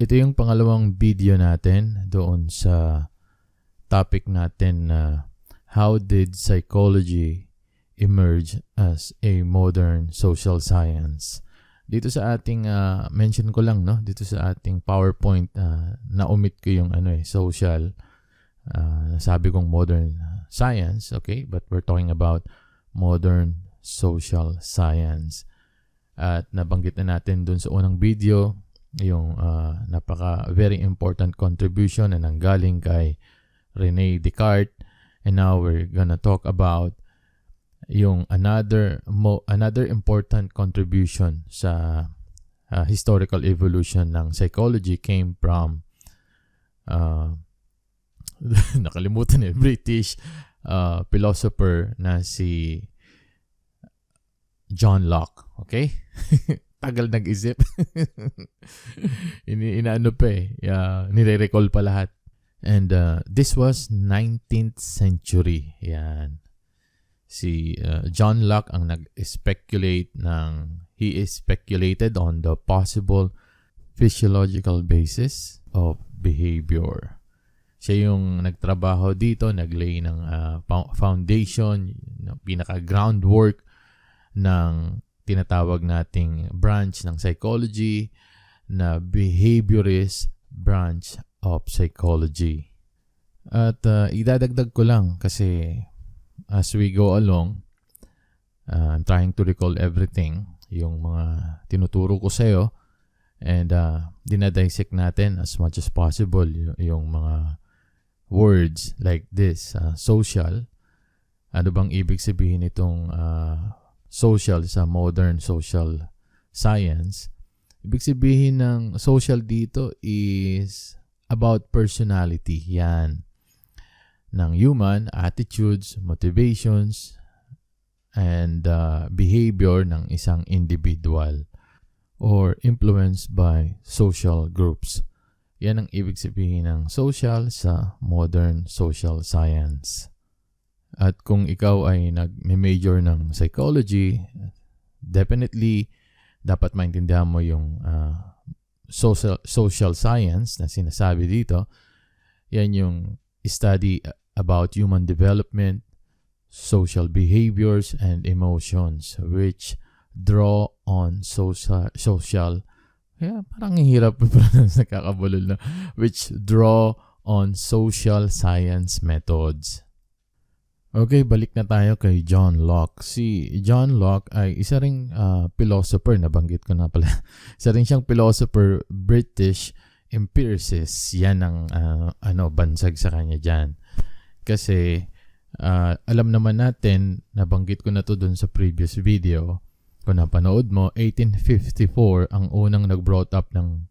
Ito yung pangalawang video natin doon sa topic natin na how did psychology emerge as a modern social science. Dito sa ating mention ko lang dito sa ating PowerPoint na-omit ko yung social. Sabi kong modern science, okay? But we're talking about modern social science. At nabanggit na natin dun sa unang video yung very important contribution na nanggaling kay René Descartes. And now we're gonna talk about yung another important contribution sa historical evolution ng psychology came from nakalimutan British philosopher na si John Locke. Okay? Tagal nag-isip. Inaano pa nire-recall pa lahat. And this was 19th century. Yan. Si John Locke ang nag-speculate he speculated on the possible physiological basis of behavior. Siya yung nagtrabaho dito, naglay ng foundation, pinaka-groundwork ng tinatawag nating branch ng psychology na behaviorist branch of psychology. At idadagdag ko lang kasi as we go along, I'm trying to recall everything, yung mga tinuturo ko sa'yo, and dinadissect natin as much as possible yung mga words like this, social. Ano bang ibig sabihin itong social sa modern social science? Ibig sabihin ng social dito is about personality. Yan. Ng human attitudes, motivations, and behavior ng isang individual or influenced by social groups. Yan ang ibig sabihin ng social sa modern social science. At kung ikaw ay nag-major ng psychology, definitely dapat maintindihan mo yung social science na sinasabi dito. Yan yung study about human development, social behaviors, and emotions which draw on parang hirap nakakabulol na, which draw on social science methods. Okay, balik na tayo kay John Locke. Si John Locke ay isa ring philosopher, nabanggit ko na pala. Isa rin siyang philosopher, British empiricist. Yan ang bansag sa kanya dyan. Kasi alam naman natin, nabanggit ko na to dun sa previous video. Kung napanood mo, 1854 ang unang nag-brought up ng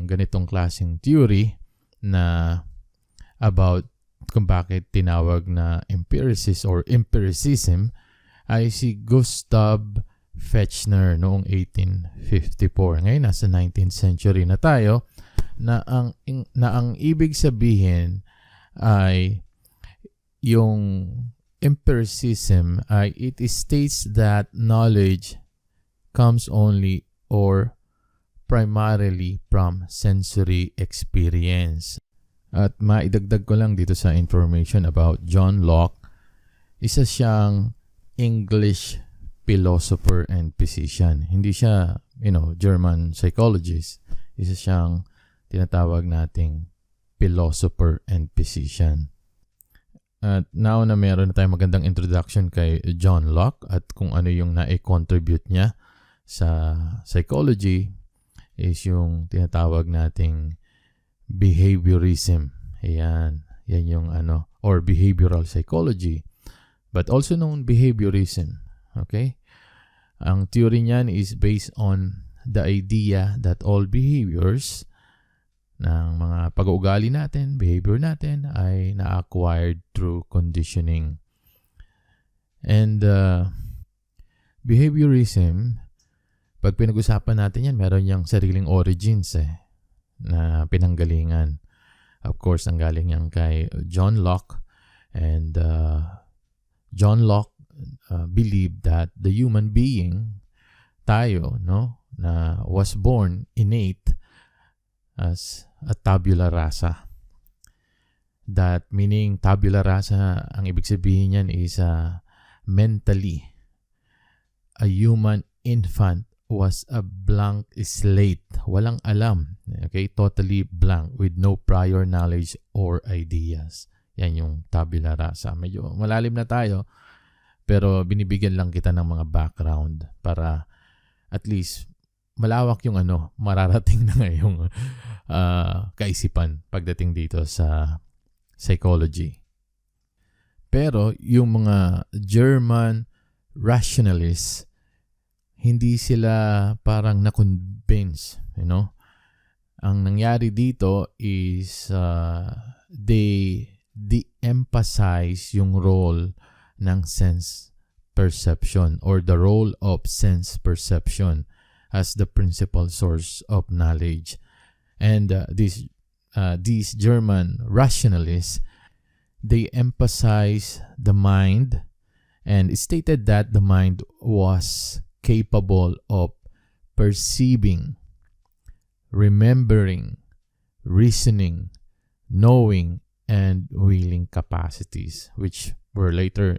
ganitong klaseng theory na about kung bakit tinawag na empiricist or empiricism ay si Gustav Fechner noong 1854. Ngayon nasa 19th century na tayo na ang ibig sabihin ay yung empiricism ay it states that knowledge comes only or primarily from sensory experience. At maidagdag ko lang dito sa information about John Locke, isa siyang English philosopher and physician. Hindi siya, German psychologist. Isa siyang tinatawag nating philosopher and physician. At now na meron na tayong magandang introduction kay John Locke at kung ano yung na-contribute niya sa psychology is yung tinatawag nating behaviorism. Yan yung or behavioral psychology, but also known behaviorism. Okay? Ang theory niyan is based on the idea that all behaviors ng mga pag-uugali natin, behavior natin ay na-acquired through conditioning. And behaviorism, pag pinag-usapan natin yan, meron yung sariling origins na pinanggalingan. Of course, ang galing yan kay John Locke. And John Locke believed that the human being, tayo, na was born innate, as a tabula rasa. That meaning tabula rasa, ang ibig sabihin niyan is mentally, a human infant was a blank slate. Walang alam. Okay? Totally blank with no prior knowledge or ideas. Yan yung tabula rasa. Medyo malalim na tayo, pero binibigyan lang kita ng mga background para at least malawak yung mararating na ngayong kaisipan pagdating dito sa psychology. Pero yung mga German rationalists, hindi sila parang na-convince, Ang nangyari dito is they de-emphasize yung role ng sense perception or the role of sense perception as the principal source of knowledge. And these German rationalists, they emphasize the mind and stated that the mind was capable of perceiving, remembering, reasoning, knowing, and willing capacities, which were later,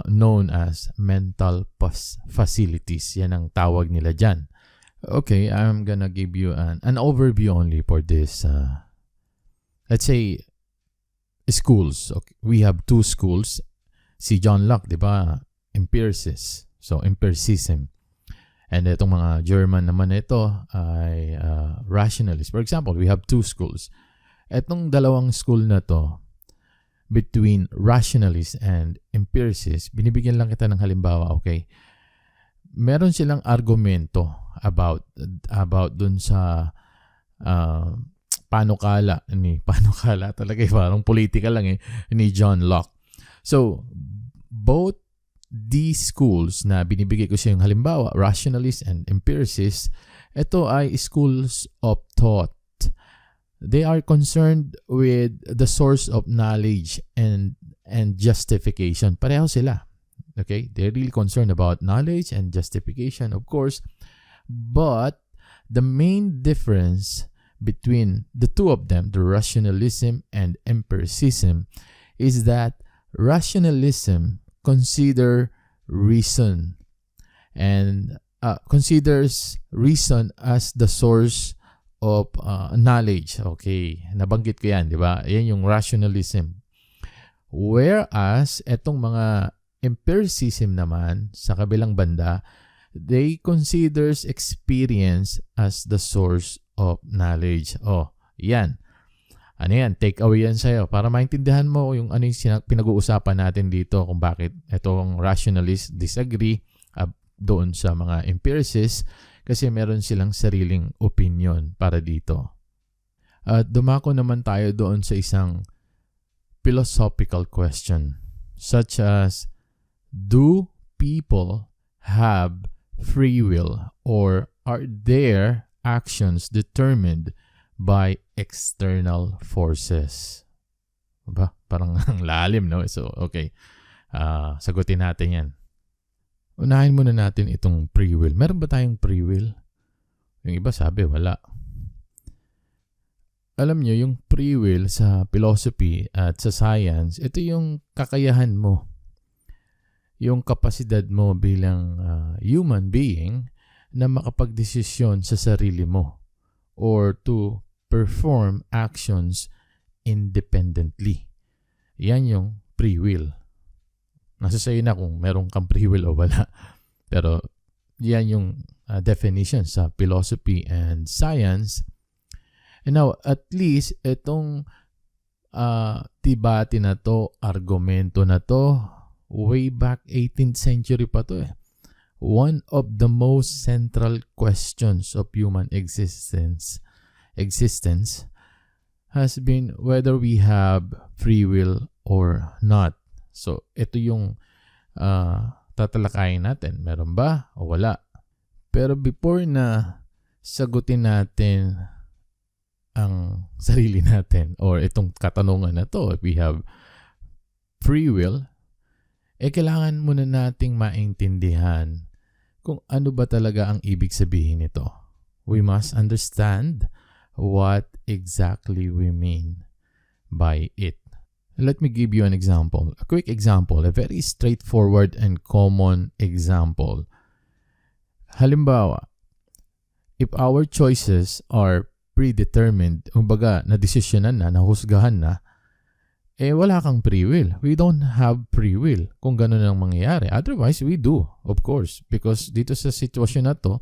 known as mental facilities. Yan ang tawag nila dyan. Okay, I'm gonna give you an overview only for this. Let's say, schools. Okay. We have two schools. Si John Locke, di ba? Empiricist. So, empiricism. And itong mga German naman ito ay rationalist. For example, we have two schools. Etong dalawang school na to, between rationalists and empiricists, binibigyan lang kita ng halimbawa, okay? Meron silang argumento about dun sa panukala talaga, parang political lang ni John Locke. So, both these schools na binibigay ko sa yung halimbawa, rationalists and empiricists, ito ay schools of thought. They are concerned with the source of knowledge and justification. Pareho sila. Okay? They're really concerned about knowledge and justification, of course. But the main difference between the two of them, the rationalism and empiricism, is that rationalism consider reason and considers reason as the source of knowledge. Okay, nabanggit ko yan, di ba? Yan yung rationalism. Whereas, etong mga empiricism naman, sa kabilang banda, they considers experience as the source of knowledge. Oh, yan. Ano yan? Take away yan sa'yo para maintindihan mo yung ano yung pinag-uusapan natin dito kung bakit itong rationalists disagree doon sa mga empiricists kasi meron silang sariling opinion para dito. At dumako naman tayo doon sa isang philosophical question such as, do people have free will or are their actions determined by external forces? Ba? Parang lalim, no? So, okay. Sagutin natin yan. Unahin muna natin itong free will. Meron ba tayong free will? Yung iba sabi, wala. Alam nyo, yung free will sa philosophy at sa science, ito yung kakayahan mo. Yung kapasidad mo bilang human being na makapagdesisyon sa sarili mo or to perform actions independently. Yan yung free will. Nasa sa'yo na kung meron kang free will o wala. Pero yan yung definition sa philosophy and science. And now, at least itong debate na to, argumento na to, way back 18th century pa to eh. One of the most central questions of human existence has been whether we have free will or not. So, ito yung tatalakayin natin. Meron ba o wala? Pero before na sagutin natin ang sarili natin or itong katanungan na to, if we have free will, kailangan muna nating maintindihan kung ano ba talaga ang ibig sabihin nito. We must understand what exactly we mean by it. Let me give you an example. A quick example, a very straightforward and common example. Halimbawa, if our choices are predetermined, kumbaga, na-desisyonan na, nahusgahan na, wala kang free will. We don't have free will kung ganun ang mangyayari. Otherwise, we do, of course. Because dito sa sitwasyon na to,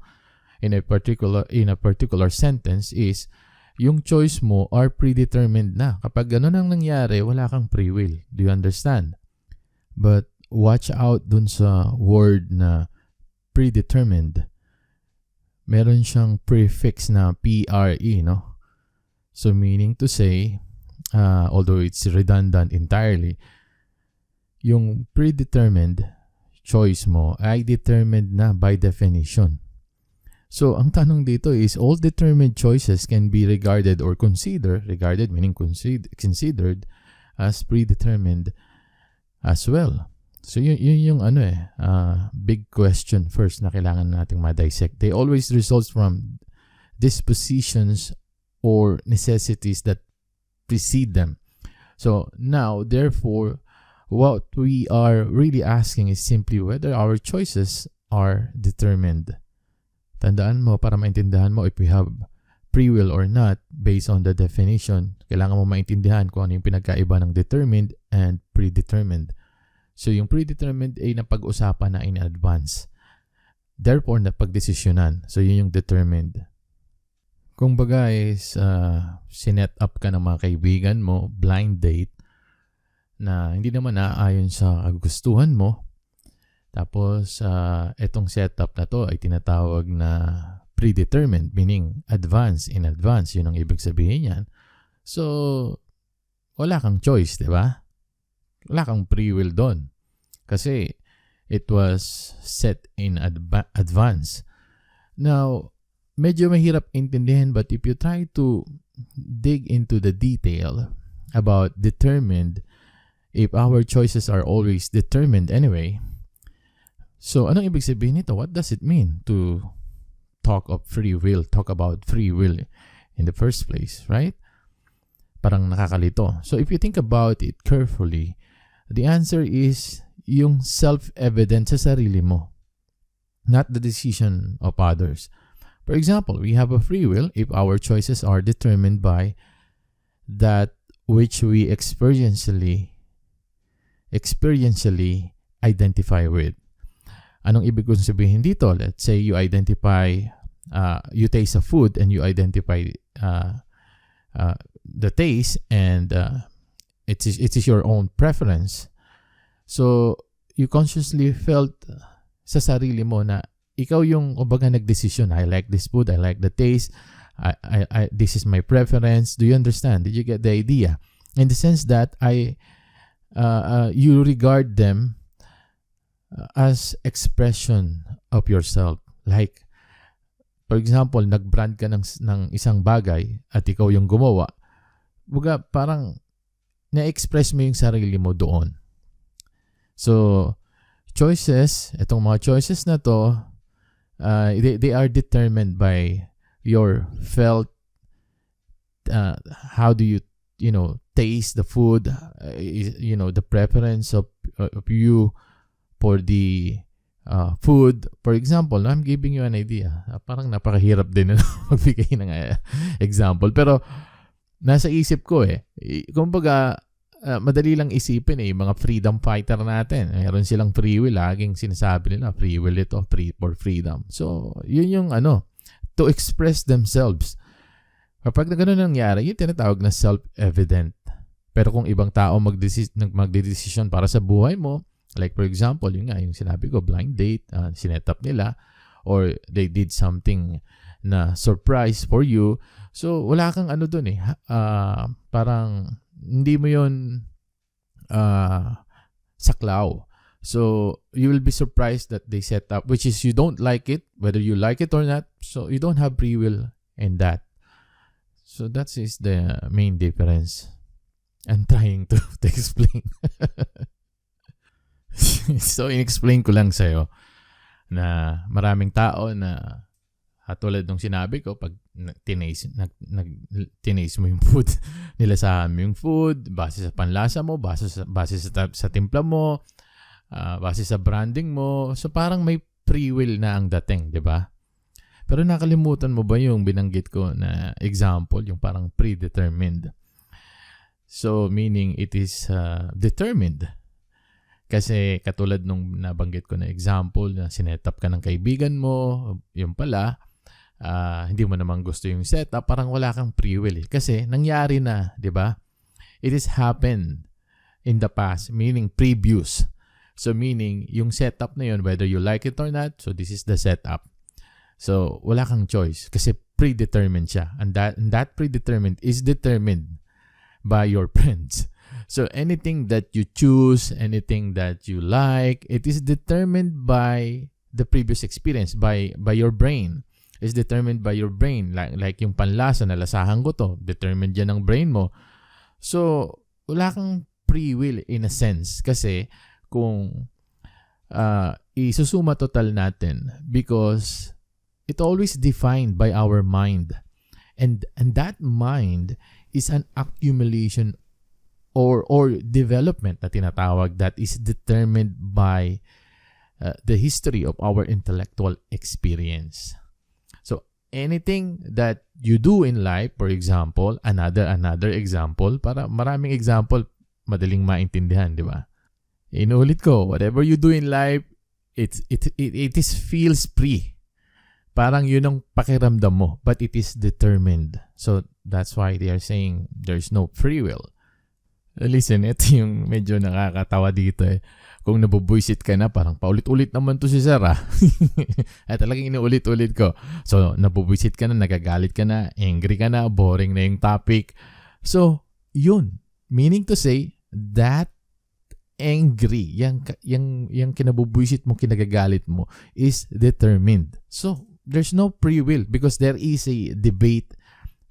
in a particular sentence is, yung choice mo are predetermined na. Kapag ganun ang nangyari, wala kang free will. Do you understand? But watch out dun sa word na predetermined. Meron siyang prefix na PRE, no? So meaning to say, although it's redundant entirely, yung predetermined choice mo ay determined na by definition. So, ang tanong dito is, all determined choices can be regarded or considered, meaning considered as predetermined as well. So, yun yung big question first na kailangan nating ma-dissect. They always result from dispositions or necessities that precede them. So, now, therefore, what we are really asking is simply whether our choices are determined. Tandaan mo, para maintindihan mo if we have free will or not based on the definition, kailangan mo maintindihan kung ano yung pinagkaiba ng determined and predetermined. So, yung predetermined ay napag-usapan na in advance. Therefore, napag-desisyonan. So, yun yung determined. Kung baga is sinet up ka ng mga kaibigan mo, blind date, na hindi naman naaayon sa kagustuhan mo, tapos, itong setup na to ay tinatawag na predetermined, meaning in advance. Yun ang ibig sabihin yan. So, wala kang choice, di ba? Wala kang free will doon. Kasi, it was set in advance. Now, medyo mahirap intindihin, but if you try to dig into the detail about determined, if our choices are always determined anyway, so, anong ibig sabihin nito? What does it mean to talk about free will in the first place, right? Parang nakakalito. So, if you think about it carefully, the answer is yung self-evident sa sarili mo, not the decision of others. For example, we have a free will if our choices are determined by that which we experientially identify with. Anong ibig kong sabihin dito? Let's say you you taste a food and you identify the taste and it is your own preference. So, you consciously felt sa sarili mo na ikaw yung kumbaga nagdesisyon. I like this food, I like the taste, this is my preference. Do you understand? Did you get the idea? In the sense that you regard them as expression of yourself. Like, for example, nag-brand ka ng isang bagay at ikaw yung gumawa. Baga, parang na-express mo yung sarili mo doon. So, itong mga choices na to, they are determined by your felt, how do you taste the food, the preference of you for the food. For example, I'm giving you an idea. Parang napakahirap din magbigay ng example. Pero nasa isip ko kumbaga, madali lang isipin mga freedom fighter natin. Meron silang free will. Laging sinasabi nila, free will ito, free for freedom. So, yun yung to express themselves. Kapag na gano'n nangyari, yun tinatawag na self-evident. Pero kung ibang tao magdedesisyon para sa buhay mo, like for example, yung sinabi ko, blind date, sinet up nila, or they did something na surprise for you. So, wala kang dun parang hindi mo yun saklaw. So, you will be surprised that they set up, which is you don't like it, whether you like it or not. So, you don't have free will in that. So, that is the main difference. I'm trying to explain. So, in-explain ko lang sa'yo na maraming tao na Tulad nung sinabi ko, pag tinaste mo yung food, nilasahan mo yung food, base sa panlasa mo, base sa timpla mo, base sa branding mo. So parang may free will na ang dating, di ba? Pero nakalimutan mo ba yung binanggit ko na example, yung parang predetermined? So meaning it is determined. Kasi katulad nung nabanggit ko na example na sinetap ka ng kaibigan mo, yung pala, hindi mo naman gusto yung setup, parang wala kang free will. Kasi nangyari na, di ba? It has happened in the past, meaning previous. So meaning, yung setup na yun, whether you like it or not, so this is the setup. So wala kang choice kasi predetermined siya. And that predetermined is determined by your friends. So anything that you choose, anything that you like, it is determined by the previous experience, by your brain. It's determined by your brain. Like yung panlasa, nalasahan ko to, determined yan ng brain mo. So wala kang free will in a sense kasi kung isusuma total natin because it always defined by our mind. And that mind is an accumulation or development na tinatawag that is determined by the history of our intellectual experience. So anything that you do in life, for example, another example, para maraming example, madaling maintindihan, di ba? Inuulit ko, whatever you do in life, it feels free. Parang yun ang pakiramdam mo, but it is determined. So that's why they are saying there's no free will. Listen, ito yung medyo nakakatawa dito eh. Kung nabubuisit ka na, parang paulit-ulit naman to si Sarah. At talagang inuulit-ulit ko. So nabubuisit ka na, nagagalit ka na, angry ka na, boring na yung topic. So yun, meaning to say that angry, yung kinabubuisit mo, kinagagalit mo is determined. So there's no free will because there is a debate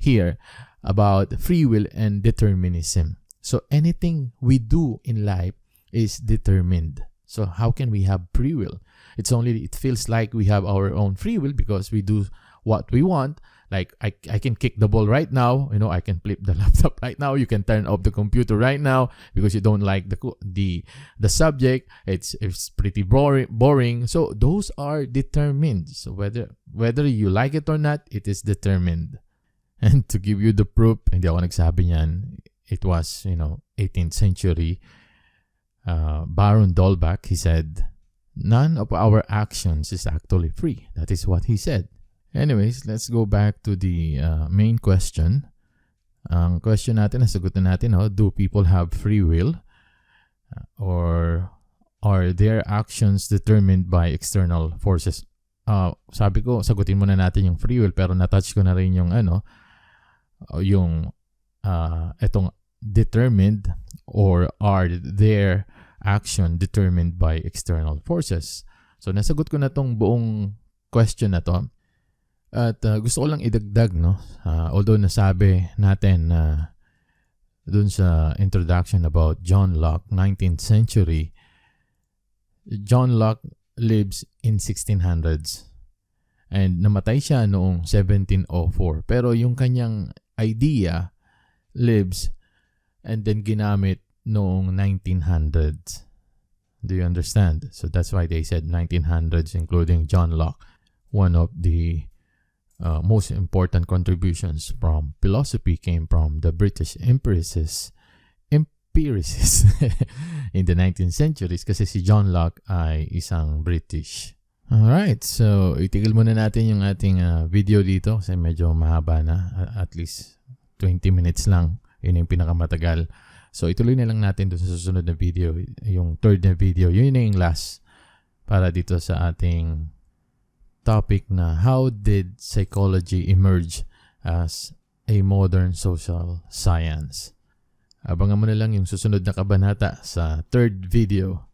here about free will and determinism. So anything we do in life is determined. So how can we have free will? It feels like we have our own free will because we do what we want. Like I can kick the ball right now, I can flip the laptop right now, you can turn off the computer right now because you don't like the subject, it's pretty boring. So those are determined. So whether you like it or not, it is determined. And to give you the proof, hindi ako nagsabi niyan, it was 18th century Baron d'Holbach, he said, none of our actions is actually free. That is what he said. Anyways, let's go back to the main question. Ang question natin, nasagutan natin, do people have free will? Or are their actions determined by external forces? Sabi ko, sagutin muna natin yung free will, pero natouch ko na rin yung etong determined or are their action determined by external forces? So nasagot ko na tong buong question na to. At gusto ko lang idagdag, although nasabi natin dun sa introduction about John Locke, 19th century, John Locke lives in 1600s and namatay siya noong 1704. Pero yung kanyang idea lives and then ginamit noong 1900s. Do you understand? So that's why they said 1900s, including John Locke, one of the most important contributions from philosophy came from the British empiricists in the 19th centuries kasi si John Locke ay isang British. Alright, so itigil muna natin yung ating video dito kasi medyo mahaba na, at least 20 minutes lang, yun yung pinakamatagal. So ituloy na lang natin doon sa susunod na video, yung third na video, yun na yung last para dito sa ating topic na how did psychology emerge as a modern social science. Abangan mo na lang yung susunod na kabanata sa third video.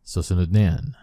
Susunod na yan.